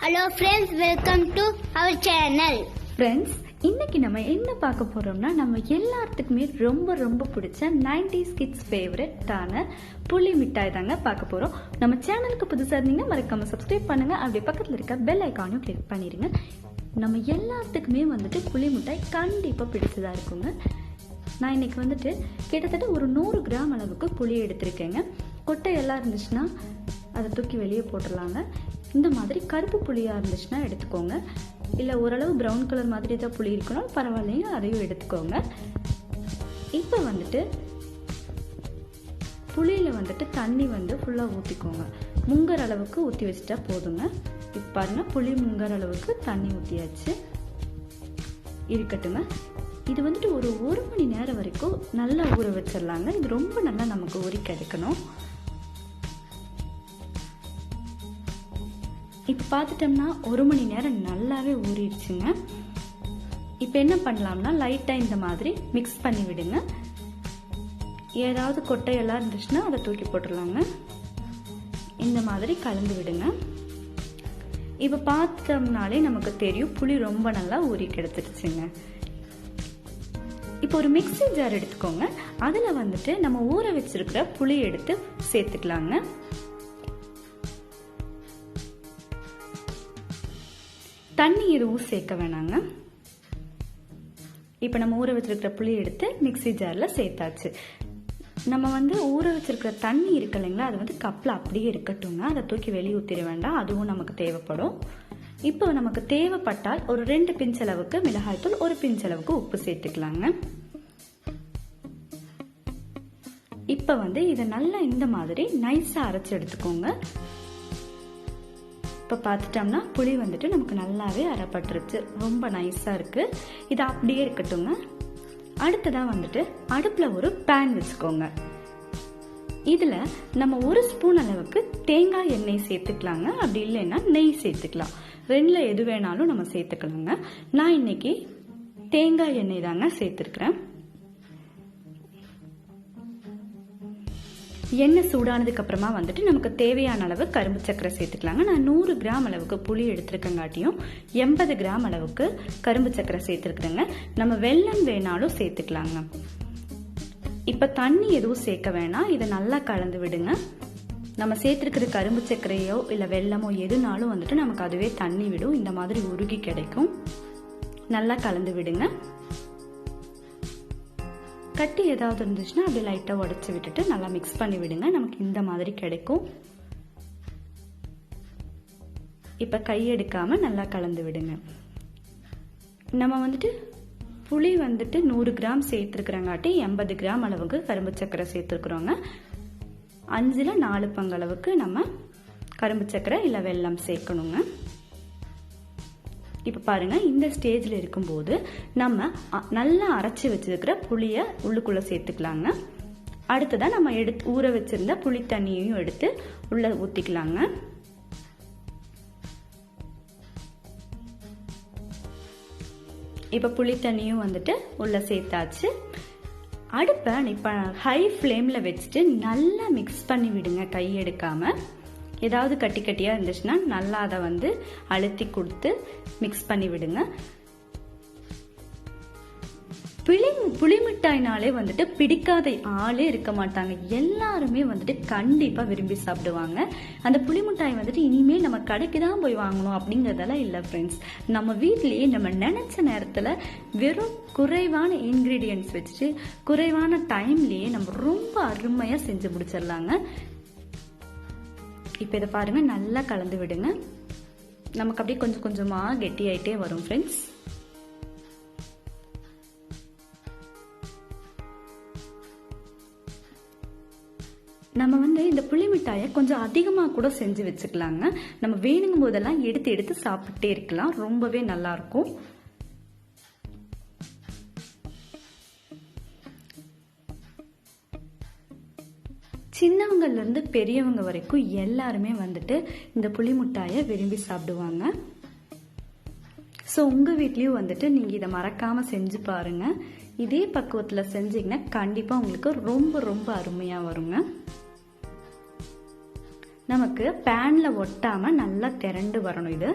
Hello friends, welcome to our channel. Friends, இன்னைக்கு நம்ம என்ன பார்க்க போறோம்னா நம்ம எல்லாத்துக்குமே ரொம்ப ரொம்ப பிடிச்ச 90s kids ஃபேவரட்டான புளி மிட்டாய் தாங்க பார்க்க போறோம். நம்ம சேனலுக்கு புதுசா இருந்தீங்கன்னா மறக்காம சப்ஸ்கிரைப் பண்ணுங்க. அப்படியே பக்கத்துல இருக்க பெல் ஐகானையும் கிளிக் பண்ணிருங்க. நம்ம எல்லாத்துக்குமே புளி மிட்டாய் கண்டிப்பா பிடிச்சதா இருக்குங்க. நான் இன்னைக்கு கிட்டத்தட்ட ஒரு 100 கிராம் அளவுக்கு புளி எடுத்திருக்கேங்க. கொட்டை எல்லாம் இருந்துச்சுன்னா அதை தூக்கி வெளியே போட்டுடலாங்க. இந்த மாதிரி கருப்பு புளியா இருந்துச்சுன்னா எடுத்துக்கோங்க. இல்லை ஓரளவு ப்ரௌன் கலர் மாதிரி தான் புளி இருக்கணும், பரவாயில்லைங்க, அதையும் எடுத்துக்கோங்க. இப்போ புளியில் தண்ணி ஃபுல்லாக ஊற்றிக்கோங்க. முங்குற அளவுக்கு ஊற்றி வச்சுட்டா போதுங்க. இப்போ பாருங்க, புளி முங்குற அளவுக்கு தண்ணி ஊற்றியாச்சு. இருக்கட்டுங்க. இது ஒரு 1 மணி நேரம் வரைக்கும் நல்லா ஊற வச்சிடலாங்க. இது ரொம்ப நல்லா நமக்கு ஊறி கிடைக்கணும். இப்போ பார்த்துட்டோம்னா 1 மணி நேரம் நல்லாவே ஊறிடுச்சுங்க. இப்போ என்ன பண்ணலாம்னா லைட்டாக இந்த மாதிரி மிக்ஸ் பண்ணி விடுங்க. ஏதாவது கொட்டையெல்லாம் இருந்துச்சுன்னா அதை தூக்கி போட்டுடலாங்க. இந்த மாதிரி கலந்து விடுங்க. இப்போ பார்த்தோம்னாலே நமக்கு தெரியும் புளி ரொம்ப நல்லா ஊறி கிடைச்சிருச்சுங்க. இப்போ ஒரு மிக்ஸி ஜார் எடுத்துக்கோங்க. அதில் நம்ம ஊற வச்சிருக்கிற புளி எடுத்து சேர்த்துக்கலாங்க. தண்ணி எதுவும் சேர்க்க வேணாங்க. இப்போ நம்ம ஊற வச்சிருக்கிற புளி எடுத்து மிக்ஸி ஜாரில் சேர்த்தாச்சு. நம்ம ஊற வச்சிருக்கிற தண்ணி இருக்கு இல்லைங்களா, அது கப்பில் அப்படியே இருக்கட்டுங்க. அதை தூக்கி வெளியே ஊற்றிட வேண்டாம், அதுவும் நமக்கு தேவைப்படும். இப்போ நமக்கு தேவைப்பட்டால் ஒரு 2 பிஞ்ச் அளவுக்கு மிளகாய்த்தூள், 1 பிஞ்ச் அளவுக்கு உப்பு சேர்த்துக்கலாங்க. இப்போ இதை நல்லா இந்த மாதிரி நைஸாக அரைச்சி எடுத்துக்கோங்க. இப்போ பார்த்துட்டோம்னா புளி நமக்கு நல்லாவே அரைப்பட்டுருச்சு. ரொம்ப நைஸாக இருக்கு. இது அப்படியே இருக்கட்டுங்க. அடுத்ததாக அடுப்பில் ஒரு பேன் வச்சுக்கோங்க. இதில் நம்ம 1 ஸ்பூன் அளவுக்கு தேங்காய் எண்ணெய் சேர்த்துக்கலாங்க. அப்படி இல்லைன்னா நெய் சேர்த்துக்கலாம். 2ல் எது வேணாலும் நம்ம சேர்த்துக்கலாங்க. நான் இன்னைக்கு தேங்காய் எண்ணெய் தாங்க சேர்த்துருக்கிறேன். எண்ணெய் சூடானதுக்கு அப்புறமா நமக்கு தேவையான அளவு கரும்பு சர்க்கரை சேர்த்துக்கலாங்க. நான் 100 கிராம் அளவுக்கு புளி எடுத்துருக்கங்காட்டியும் 80 கிராம் அளவுக்கு கரும்பு சர்க்கரை சேர்த்துருக்குறேங்க. நம்ம வெல்லம் வேணாலும் சேர்த்துக்கலாங்க. இப்ப தண்ணி எதுவும் சேர்க்க வேணாம். இதை நல்லா கலந்து விடுங்க. நம்ம சேர்த்துருக்கிற கரும்பு சர்க்கரையோ இல்ல வெல்லமோ எதுனாலும் நமக்கு அதுவே தண்ணி விடும். இந்த மாதிரி உருகி கிடைக்கும். நல்லா கலந்து விடுங்க. கட்டி ஏதாவது இருந்துச்சுன்னா அப்படியே லைட்டா உடைச்சு விட்டுட்டு நல்லா மிக்ஸ் பண்ணி விடுங்க. நமக்கு இந்த மாதிரி கிடைக்கும். இப்ப கை எடுக்காம நல்லா கலந்து விடுங்க. நம்ம புளி 100 கிராம் சேர்த்துருக்கிறங்காட்டி 80 கிராம் அளவுக்கு கரும்பு சர்க்கரை சேர்த்துருக்குறோங்க. 5ல் 4 பங்கு அளவுக்கு நம்ம கரும்பு சர்க்கரை இல்ல வெல்லம் சேர்க்கணுங்க. இப்ப பாருங்க, இந்த ஸ்டேஜ்ல இருக்கும்போது நம்ம நல்லா அரைச்சி வச்சிருக்கிற புளிய உள்ளுக்குள்ள சேர்த்துக்கலாங்க. அடுத்ததா நம்ம ஊற வச்சிருந்த புளி தண்ணியையும் எடுத்து உள்ள ஊத்திக்கலாங்க. இப்ப புளி தண்ணியும் உள்ள சேர்த்தாச்சு. அடுப்பை இப்ப ஹை ஃப்ளேம்ல வச்சுட்டு நல்லா மிக்ஸ் பண்ணி விடுங்க. கை எடுக்காம. ஏதாவது கட்டி கட்டியா இருந்துச்சுன்னா நல்லா அதை அழுத்தி கொடுத்து மிக்ஸ் பண்ணி விடுங்க. புளி மிட்டாய்னாலே பிடிக்காத ஆளே இருக்க மாட்டாங்க. எல்லாருமே கண்டிப்பா விரும்பி சாப்பிடுவாங்க. அந்த புளி மிட்டாய் இனிமே நம்ம கடைக்கு தான் போய் வாங்கணும் அப்படிங்கறதெல்லாம் இல்ல ஃப்ரெண்ட்ஸ். நம்ம வீட்லயே நம்ம நினைச்ச நேரத்துல வெறும் குறைவான இன்கிரீடியன்ஸ் வச்சுட்டு குறைவான டைம்லயே நம்ம ரொம்ப அருமையா செஞ்சு முடிச்சிடலாங்க. இப்ப இதை பாருங்க, நல்லா கலந்து விடுங்க. நமக்கு அப்படியே கொஞ்சம் கொஞ்சமா கெட்டியாயிட்டே வரும் ஃப்ரெண்ட்ஸ். நம்ம இந்த புளி மிட்டாயை கொஞ்சம் அதிகமா கூட செஞ்சு வச்சுக்கலாங்க. நம்ம வேணுங்கும் போதெல்லாம் எடுத்து எடுத்து சாப்பிட்டே இருக்கலாம். ரொம்பவே நல்லா இருக்கும். சின்னவங்கல இருந்து பெரியவங்க வரைக்கும் எல்லாருமே இந்த புளி மிட்டாயை விரும்பி சாப்பிடுவாங்க. ஸோ உங்க வீட்லயும் நீங்க இதை மறக்காம செஞ்சு பாருங்க. இதே பக்குவத்துல செஞ்சீங்கன்னா கண்டிப்பா உங்களுக்கு ரொம்ப ரொம்ப அருமையா வருங்க. நமக்கு பேன்ல ஒட்டாம நல்லா திரண்டு வரணும். இது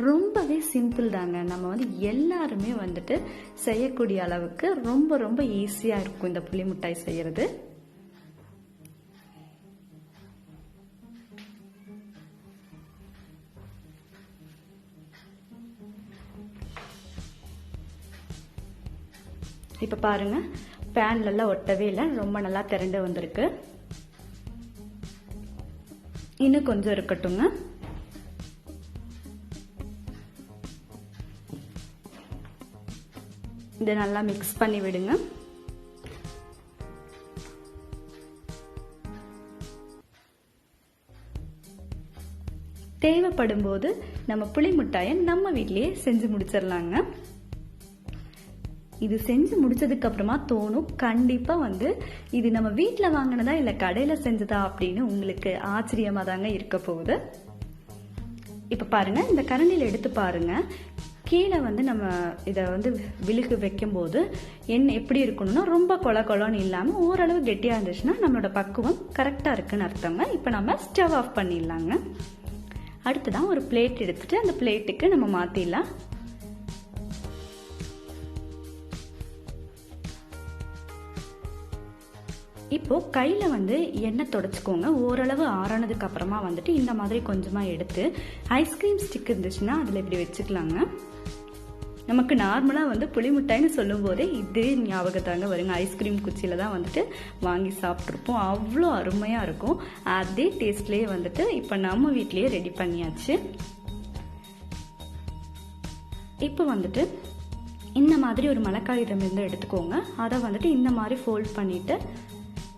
ரொம்பவே சிம்பிள் தாங்க. நம்ம வந்து எல்லாருமே வந்துட்டு செய்யக்கூடிய அளவுக்கு ரொம்ப ரொம்ப ஈஸியா இருக்கும் இந்த புளி மிட்டாய் செய்யறது. இப்ப பாருங்க, பேன்ல எல்லாம் ஒட்டவே இல்லை, ரொம்ப நல்லா திரண்டு வந்திருக்கு. இன்னும் கொஞ்சம் இருக்கட்டுங்க. இதை நல்லா மிக்ஸ் பண்ணி விடுங்க. தேவைப்படும் போது நம்ம புளி மிட்டாயை நம்ம வீட்லயே செஞ்சு முடிச்சிடலாங்க. இது செஞ்சு முடிச்சதுக்கு அப்புறமா தோணும், கண்டிப்பா வந்து இது நம்ம வீட்டுல வாங்கினதா இல்ல கடையில செஞ்சதா அப்படின்னு உங்களுக்கு ஆச்சரியமா தாங்க இருக்க போகுது. இப்ப பாருங்க, இந்த கரண்டில எடுத்து பாருங்க. கீழே வந்து நம்ம இதை வந்து விழுகு வைக்கும் போது என்ன எப்படி இருக்கணும்னா ரொம்ப கொல கொலன்னு இல்லாம ஓரளவு கெட்டியா இருந்துச்சுன்னா நம்மளோட பக்குவம் கரெக்டா இருக்குன்னு அர்த்தங்க. இப்ப நம்ம ஸ்டவ் ஆஃப் பண்ணிடலாங்க. அடுத்துதான் ஒரு பிளேட் எடுத்துட்டு அந்த பிளேட்டுக்கு நம்ம மாத்திடலாம். இப்போ கையில வந்து எண்ணெய் தொடச்சுக்கோங்க. ஓரளவு ஆறானதுக்கு அப்புறமா வந்துட்டு இந்த மாதிரி கொஞ்சமா எடுத்து ஐஸ்கிரீம் ஸ்டிக் இருந்துச்சுன்னா அதுல இப்படி வச்சுக்கலாங்க. நமக்கு நார்மலா வந்து புளி மிட்டாய்னு சொல்லும் போதே இதே ஞாபகத்தாங்க வருங்க. ஐஸ்கிரீம் குச்சியில தான் வந்துட்டு வாங்கி சாப்பிட்ருப்போம், அவ்வளோ அருமையா இருக்கும். அதே டேஸ்ட்லயே வந்துட்டு இப்ப நம்ம வீட்லயே ரெடி பண்ணியாச்சு. இப்போ வந்துட்டு இந்த மாதிரி ஒரு மலைக்காகிதம் இருந்து எடுத்துக்கோங்க. அதை வந்துட்டு இந்த மாதிரி ஃபோல்ட் பண்ணிட்டு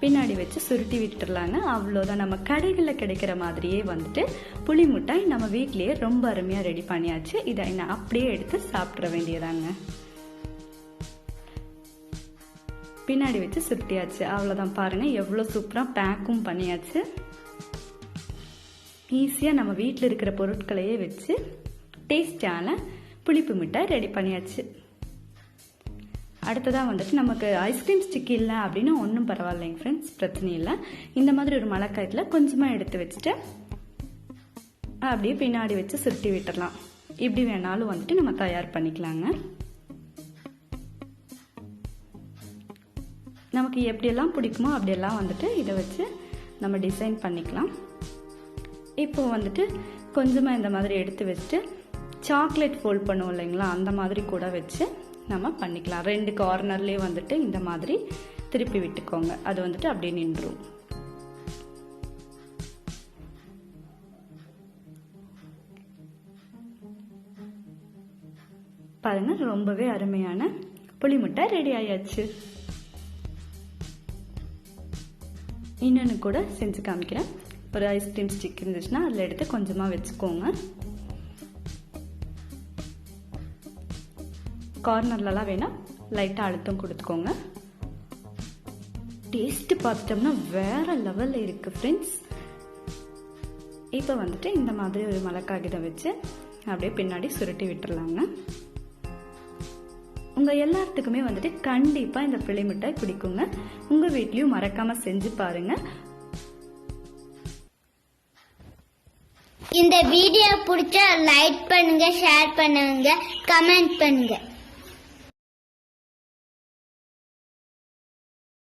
பின்னாடி வச்சு சுருட்டி விட்டுடலாங்க. அவ்வளோதான், நம்ம கடைகளில் கிடைக்கிற மாதிரியே வந்துட்டு புளி மிட்டாய் நம்ம வீட்லயே ரொம்ப அருமையா ரெடி பண்ணியாச்சு. இதை அப்படியே எடுத்து சாப்பிட வேண்டியதாங்க. பின்னாடி வச்சு சுருட்டியாச்சு, அவ்வளோதான். பாருங்க எவ்வளோ சூப்பரா பேக்கும் பண்ணியாச்சு. ஈஸியா நம்ம வீட்டில் இருக்கிற பொருட்களையே வச்சு டேஸ்டான புளிப்பு மிட்டாய் ரெடி பண்ணியாச்சு. அடுத்ததான் வந்துட்டு நமக்கு ஐஸ்கிரீம் ஸ்டிக் இல்லை அப்படின்னு ஒன்றும் பரவாயில்லைங்க ஃப்ரெண்ட்ஸ், பிரச்சனை இல்லை. இந்த மாதிரி ஒரு மலைக்காயத்தில் கொஞ்சமாக எடுத்து வச்சுட்டு அப்படியே பின்னாடி வச்சு சுருட்டி விட்டுடலாம். இப்படி வேணாலும் வந்துட்டு நம்ம தயார் பண்ணிக்கலாங்க. நமக்கு எப்படியெல்லாம் பிடிக்குமோ அப்படியெல்லாம் வந்துட்டு இதை வச்சு நம்ம டிசைன் பண்ணிக்கலாம். இப்போ வந்துட்டு கொஞ்சமாக இந்த மாதிரி எடுத்து வச்சுட்டு சாக்லேட் ஃபோல்ட் பண்ணுவோம் இல்லைங்களா, அந்த மாதிரி கூட வச்சு நம்ம பண்ணிக்கலாம். 2 கார்னர்லயே வந்துட்டு இந்த மாதிரி திருப்பி விட்டுக்கோங்க. அது வந்துட்டு அப்படியே நின்றும். பாருங்க, ரொம்பவே அருமையான புளி மிட்டாய் ரெடி ஆயாச்சு. இன்னொன்னு கூட செஞ்சு காமிக்கிறேன். ஒரு ஐஸ்கிரீம் ஸ்டிக் இருந்துச்சுன்னா அதில் எடுத்து கொஞ்சமா வச்சுக்கோங்க. கார்னர்லலாம் வேணா லைட்டாக அழுத்தம் கொடுத்துக்கோங்க. டேஸ்ட் பார்த்துட்டோம்னா வேற லெவல்ல இருக்கு ஃப்ரெண்ட்ஸ். இப்போ வந்துட்டு இந்த மாதிரி ஒரு மலைக்காகிதம் வச்சு அப்படியே பின்னாடி சுருட்டி விட்டுறலாங்க. உங்க எல்லாத்துக்குமே வந்துட்டு கண்டிப்பா இந்த புளி மிட்டாய் பிடிக்குங்க. உங்க வீட்லயும் மறக்காம செஞ்சு பாருங்க. இந்த வீடியோ பிடிச்சா லைக் பண்ணுங்க, ஷேர் பண்ணுங்க, கமெண்ட் பண்ணுங்க.